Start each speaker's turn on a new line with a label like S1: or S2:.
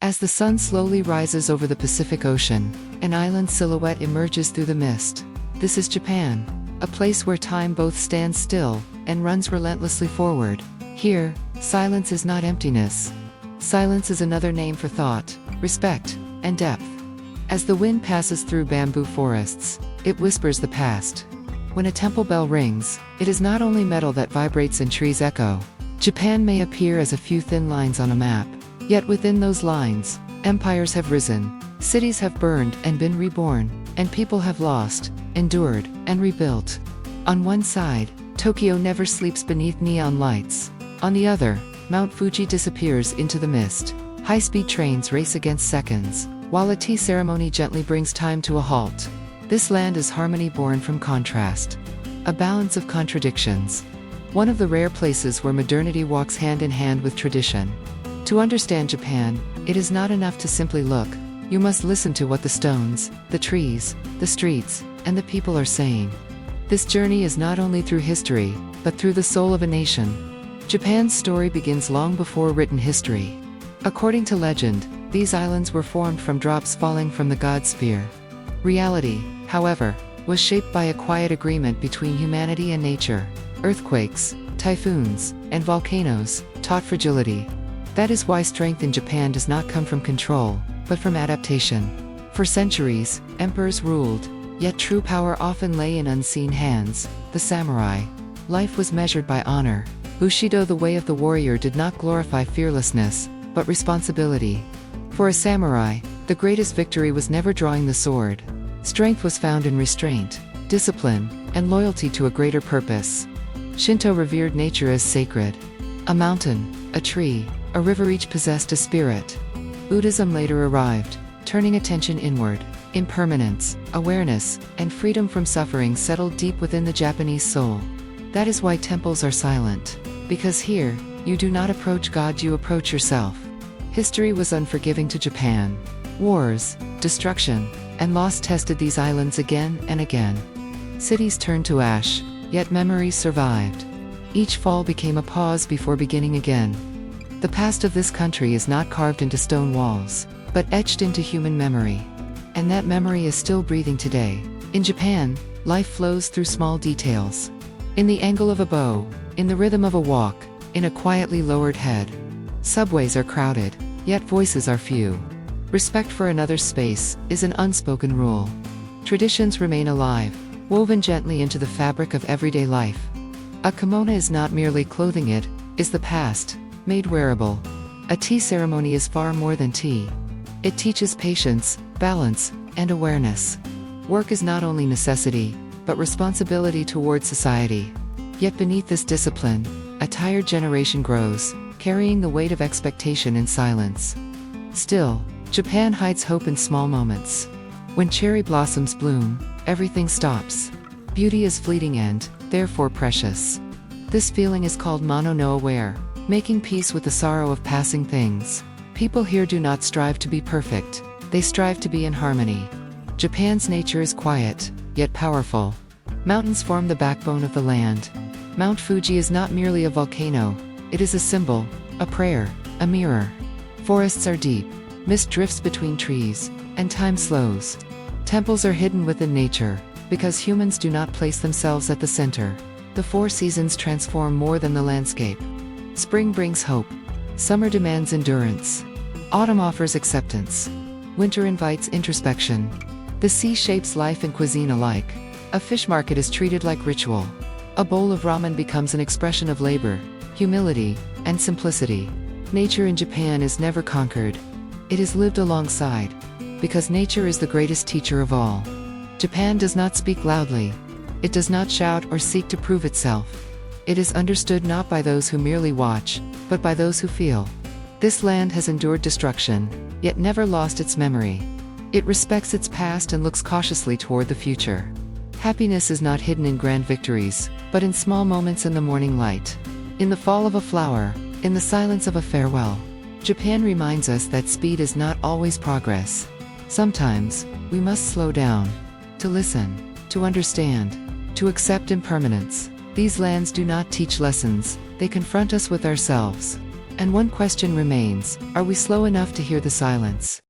S1: As the sun slowly rises over the Pacific Ocean, an island silhouette emerges through the mist. This is Japan, a place where time both stands still and runs relentlessly forward. Here, silence is not emptiness. Silence is another name for thought, respect, and depth. As the wind passes through bamboo forests, it whispers the past. When a temple bell rings, it is not only metal that vibrates and trees echo. Japan may appear as a few thin lines on a map, yet within those lines, empires have risen, cities have burned and been reborn, and people have lost, endured, and rebuilt. On one side, Tokyo never sleeps beneath neon lights. On the other, Mount Fuji disappears into the mist. High-speed trains race against seconds, while a tea ceremony gently brings time to a halt. This land is harmony born from contrast, a balance of contradictions. One of the rare places where modernity walks hand in hand with tradition. To understand Japan, it is not enough to simply look. You must listen to what the stones, the trees, the streets, and the people are saying. This journey is not only through history, but through the soul of a nation. Japan's story begins long before written history. According to legend, these islands were formed from drops falling from the god sphere. Reality, however, was shaped by a quiet agreement between humanity and nature. Earthquakes, typhoons, and volcanoes taught fragility. That is why strength in Japan does not come from control, but from adaptation. For centuries, emperors ruled, yet true power often lay in unseen hands, the samurai. Life was measured by honor. Bushido, the way of the warrior, did not glorify fearlessness, but responsibility. For a samurai, the greatest victory was never drawing the sword. Strength was found in restraint, discipline, and loyalty to a greater purpose. Shinto revered nature as sacred. A mountain, a tree, a river each possessed a spirit. Buddhism later arrived, turning attention inward. Impermanence, awareness, and freedom from suffering settled deep within the Japanese soul. That is why temples are silent. Because here, you do not approach God, you approach yourself. History was unforgiving to Japan. Wars, destruction, and loss tested these islands again and again. Cities turned to ash, yet memories survived. Each fall became a pause before beginning again. The past of this country is not carved into stone walls, but etched into human memory. And that memory is still breathing today. In Japan, life flows through small details. In the angle of a bow, in the rhythm of a walk, in a quietly lowered head. Subways are crowded, yet voices are few. Respect for another's space is an unspoken rule. Traditions remain alive, woven gently into the fabric of everyday life. A kimono is not merely clothing, it is the past, made wearable. A tea ceremony is far more than tea. It teaches patience, balance, and awareness. Work is not only necessity, but responsibility towards society. Yet beneath this discipline, a tired generation grows, carrying the weight of expectation in silence. Still, Japan hides hope in small moments. When cherry blossoms bloom, everything stops. Beauty is fleeting and, therefore, precious. This feeling is called mono no aware, making peace with the sorrow of passing things. People here do not strive to be perfect, they strive to be in harmony. Japan's nature is quiet, yet powerful. Mountains form the backbone of the land. Mount Fuji is not merely a volcano, it is a symbol, a prayer, a mirror. Forests are deep, mist drifts between trees, and time slows. Temples are hidden within nature, because humans do not place themselves at the center. The four seasons transform more than the landscape. Spring brings hope. Summer demands endurance. Autumn offers acceptance. Winter invites introspection. The sea shapes life and cuisine alike. A fish market is treated like ritual. A bowl of ramen becomes an expression of labor, humility, and simplicity. Nature in Japan is never conquered. It is lived alongside. Because nature is the greatest teacher of all. Japan does not speak loudly. It does not shout or seek to prove itself. It is understood not by those who merely watch, but by those who feel. This land has endured destruction, yet never lost its memory. It respects its past and looks cautiously toward the future. Happiness is not hidden in grand victories, but in small moments in the morning light. In the fall of a flower, in the silence of a farewell. Japan reminds us that speed is not always progress. Sometimes, we must slow down. To listen, to understand, to accept impermanence. These lands do not teach lessons, they confront us with ourselves. And one question remains: are we slow enough to hear the silence?